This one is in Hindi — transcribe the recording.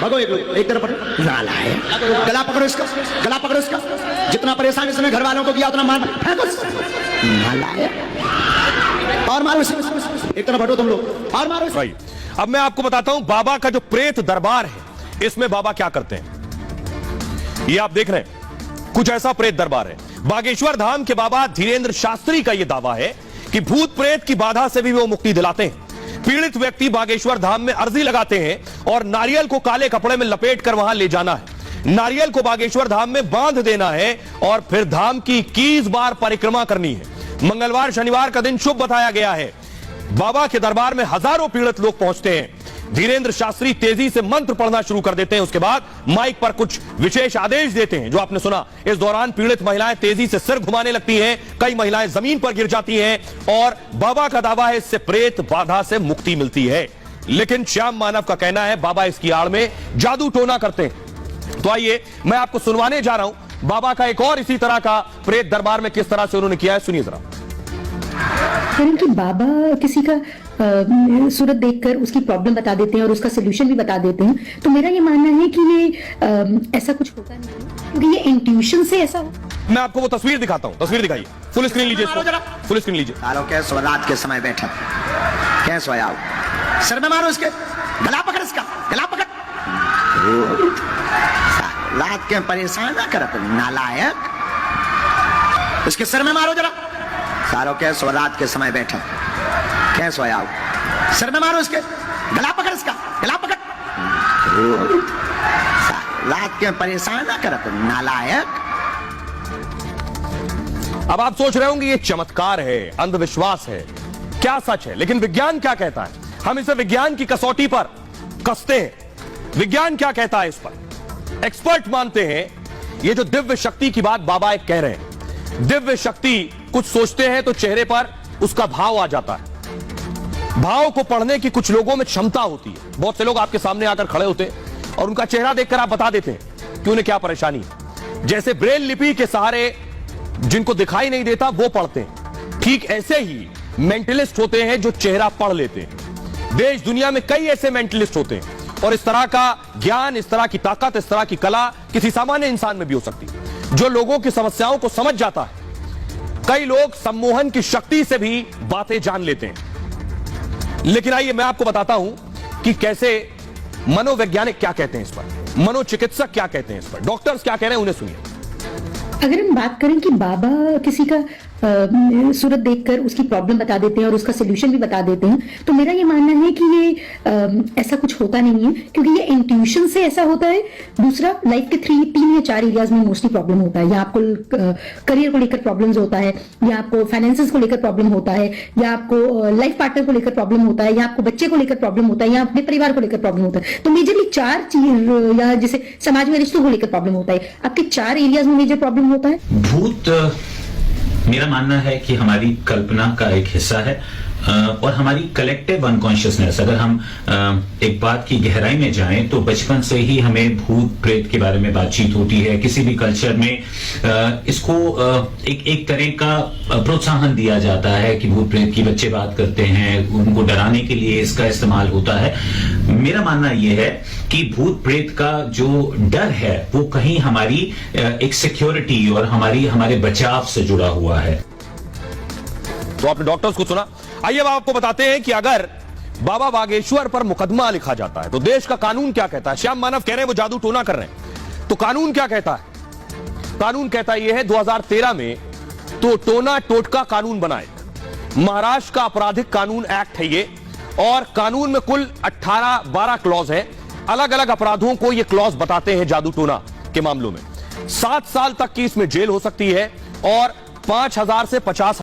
भगो एक तरफ नाला है। गला पकड़ो इसका, गला पकड़ो इसका। जितना परेशान इसने घर वालों को किया उतना मार फेंको। नाला है। और मारो इसे। एक तरफ हटो तुम लोग और मारो इसे। अब मैं आपको बताता हूं बाबा का जो प्रेत दरबार है, इसमें बाबा क्या करते हैं। ये आप देख रहे हैं, कुछ ऐसा प्रेत दरबार है। बागेश्वर धाम के बाबा धीरेन्द्र शास्त्री का यह दावा है कि भूत प्रेत की बाधा से भी वो मुक्ति दिलाते हैं। पीड़ित व्यक्ति बागेश्वर धाम में अर्जी लगाते हैं और नारियल को काले कपड़े में लपेट कर वहां ले जाना है। नारियल को बागेश्वर धाम में बांध देना है और फिर धाम की 21 बार परिक्रमा करनी है। मंगलवार शनिवार का दिन शुभ बताया गया है। बाबा के दरबार में हजारों पीड़ित लोग पहुंचते हैं। धीरेन्द्र शास्त्री तेजी से मंत्र पढ़ना शुरू कर देते हैं। उसके बाद माइक पर कुछ विशेष आदेश देते हैं जो आपने सुना। इस दौरान पीड़ित महिलाएं तेजी से सिर घुमाने लगती हैं, कई महिलाएं जमीन पर गिर जाती हैं और बाबा का दावा है इससे प्रेत बाधा से मुक्ति मिलती है। लेकिन श्याम मानव का कहना है बाबा इसकी आड़ में जादू टोना करते हैं। तो आइए मैं आपको सुनवाने जा रहा हूं बाबा का एक और इसी तरह का प्रेत दरबार में किस तरह से उन्होंने किया है, सुनिए जरा। कारण कि बाबा किसी का सूरत देखकर उसकी प्रॉब्लम बता देते हैं और उसका सोल्यूशन भी बता देते हैं। तो मेरा ये मानना है कि ये ऐसा कुछ होता नहीं है, क्योंकि ये इंट्यूशन से ऐसा हो। मैं आपको वो तस्वीर दिखाता हूं, तस्वीर दिखाइए, फुल स्क्रीन लीजिए, फुल स्क्रीन लीजिए। कैसे रात के समय बैठा कैसे सोया सर में मारो इसके, गला पकड़ इसका, गला पकड़। रात के परेशान ना करत नालायक, इसके सर में मारो जरा। सारो कैसे रात के समय बैठा कैसे सोया सर में मारो इसके, गला पकड़ इसका, गला पकड़। रात के परेशान ना करत नालायक। अब आप सोच रहे होंगे ये चमत्कार है, अंधविश्वास है, क्या सच है, लेकिन विज्ञान क्या कहता है। हम इसे विज्ञान की कसौटी पर कसते हैं। विज्ञान क्या कहता है इस पर। एक्सपर्ट मानते हैं ये जो दिव्य शक्ति की बात बाबा एक कह रहे हैं, दिव्य शक्ति कुछ सोचते हैं तो चेहरे पर उसका भाव आ जाता है। भाव को पढ़ने की कुछ लोगों में क्षमता होती है। बहुत से लोग आपके सामने आकर खड़े होते हैं और उनका चेहरा देखकर आप बता देते हैं कि उन्हें क्या परेशानी है। जैसे ब्रेल लिपि के सहारे जिनको दिखाई नहीं देता वो पढ़ते हैं, ठीक ऐसे ही मेंटलिस्ट होते हैं जो चेहरा पढ़ लेते हैं। देश दुनिया में कई ऐसे मेंटलिस्ट होते हैं और इस तरह का ज्ञान, इस तरह की ताकत, इस तरह की कला किसी सामान्य इंसान में भी हो सकती है जो लोगों की समस्याओं को समझ जाता है। कई लोग सम्मोहन की शक्ति से भी बातें जान लेते हैं। लेकिन आइए मैं आपको बताता हूं कि कैसे मनोवैज्ञानिक क्या कहते हैं इस पर, मनोचिकित्सक क्या कहते हैं इस पर, डॉक्टर्स क्या कह रहे हैं, उन्हें सुनिए। अगर हम बात करें कि बाबा किसी का सूरत देखकर उसकी प्रॉब्लम बता देते हैं और उसका सोल्यूशन भी बता देते हैं, तो मेरा ये मानना है कि ये ऐसा कुछ होता नहीं है, क्योंकि ये इंट्यूशन से ऐसा होता है। दूसरा, लाइफ के 3 या 4 एरियाज में मोस्टली प्रॉब्लम होता है। या आपको करियर को लेकर प्रॉब्लम्स होता है, या आपको फाइनेंसेस को लेकर प्रॉब्लम होता है, या आपको लाइफ पार्टनर को लेकर प्रॉब्लम होता है, या आपको बच्चे को लेकर प्रॉब्लम होता है, या अपने परिवार को लेकर प्रॉब्लम होता है। तो मेजरली 4 चीज, या जैसे समाज में रिश्तों को लेकर प्रॉब्लम होता है। आपके 4 एरियाज में मेजर प्रॉब्लम होता है। भूत मेरा मानना है कि हमारी कल्पना का एक हिस्सा है और हमारी कलेक्टिव अनकॉन्शियसनेस। अगर हम एक बात की गहराई में जाएं तो बचपन से ही हमें भूत प्रेत के बारे में बातचीत होती है। किसी भी कल्चर में इसको एक तरह का प्रोत्साहन दिया जाता है कि भूत प्रेत की बच्चे बात करते हैं, उनको डराने के लिए इसका इस्तेमाल होता है। मेरा मानना यह है कि भूत प्रेत का जो डर है वो कहीं हमारी एक सिक्योरिटी और हमारे बचाव से जुड़ा हुआ है। तो आपने डॉक्टर्स को सुना। आइए अब आपको बताते हैं कि अगर बाबा बागेश्वर पर मुकदमा लिखा जाता है तो देश का कानून क्या कहता है। श्याम मानव कह रहे हैं वो जादू टोना कर रहे हैं, तो कानून क्या कहता है। कानून कहता यह है 2013 में तो टोना टोटका कानून बना है। महाराष्ट्र का आपराधिक कानून एक्ट है ये, और कानून में कुल 18-12 क्लॉज है। अलग अलग अपराधों को ये क्लॉज बताते हैं जादू टोना के मामलों में। 7 साल तक की इसमें जेल हो सकती है और 5,000 से 50